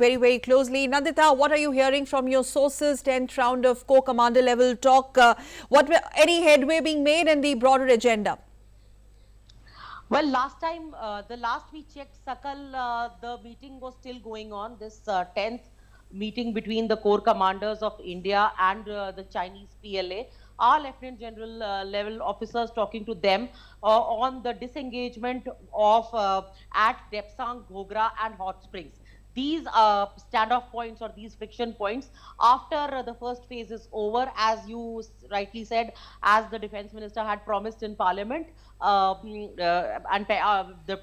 Very closely. Nandita, what are you hearing from your sources? 10th round of co-commander level talk. Any headway being made in the broader agenda? Well, the last we checked, Sakal, the meeting was still going on. This 10th meeting between the core commanders of India and the Chinese PLA. Our Lieutenant General level officers talking to them on the disengagement of at Depsang, Ghogra and Hot Springs. These standoff points or these friction points after the first phase is over, as you rightly said, as the defense minister had promised in parliament, the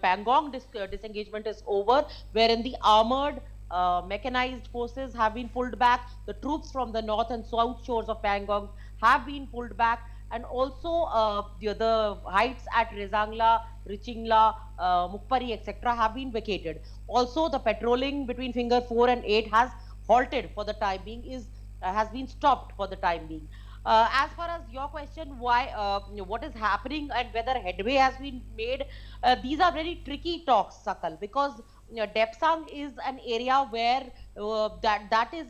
Pangong disengagement is over, wherein the armored mechanized forces have been pulled back. The troops from the north and south shores of Pangong have been pulled back, and also the heights at Rezangla, Richingla, Mukpari, etc. have been vacated. Also, the patrolling between Finger 4 and 8 has halted for the time being, has been stopped for the time being. As far as your question, what is happening and whether headway has been made, these are very tricky talks, Sakal, because Depsang is an area where that is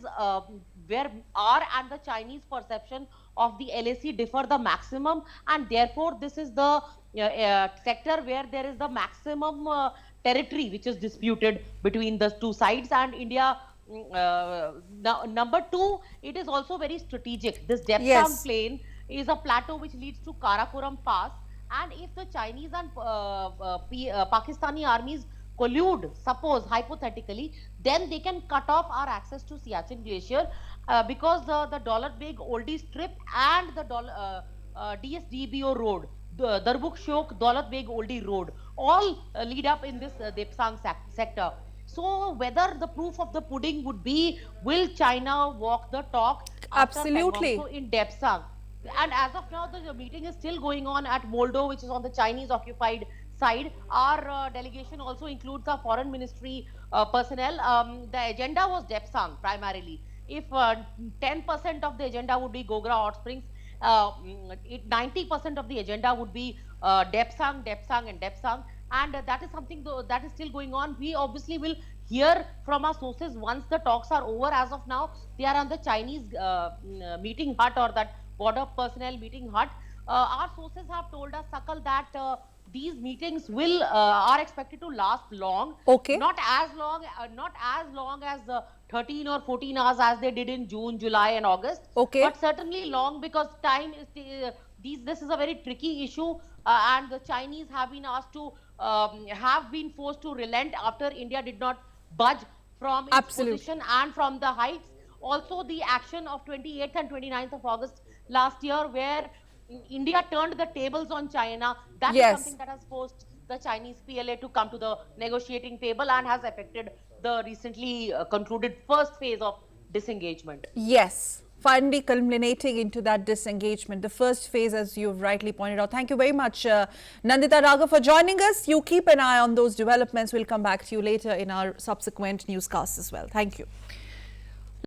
where our and the Chinese perception of the LAC differ the maximum, and therefore this is the sector where there is the maximum territory which is disputed between the two sides, and India. Number two, it is also very strategic. This Depsang plain is a plateau which leads to Karakoram Pass, and if the Chinese and Pakistani armies collude, suppose hypothetically, then they can cut off our access to Siachen Glacier because the Daulat Beg Oldie Strip and the DSDBO road, the Darbuk Shok Daulat Beg Oldie road, all lead up in this Depsang sector. So whether the proof of the pudding would be, will China walk the talk Absolutely in Depsang? And as of now, the meeting is still going on at Moldo, which is on the Chinese occupied side. Our delegation also includes our foreign ministry personnel. The agenda was Depsang primarily. If 10% of the agenda would be Gogra Hot Springs, 90% of the agenda would be Depsang, and Depsang. And that is something that is still going on. We obviously will hear from our sources once the talks are over. As of now, they are on the Chinese meeting hut, or that border personnel meeting hut. Our sources have told us, Sakal, that these meetings are expected to last long. Okay. Not as long as 13 or 14 hours as they did in June, July, and August. Okay. But certainly long, because time is this is a very tricky issue, and the Chinese have been asked to have been forced to relent after India did not budge from its position and from the heights. Also, the action of 28th and 29th of August last year, where India turned the tables on China, that is something that has forced the Chinese PLA to come to the negotiating table and has affected the recently concluded first phase of disengagement. Yes. Finally culminating into that disengagement, the first phase, as you've rightly pointed out. Thank you very much, Nandita Raghav, for joining us. You keep an eye on those developments. We'll come back to you later in our subsequent newscasts as well. Thank you.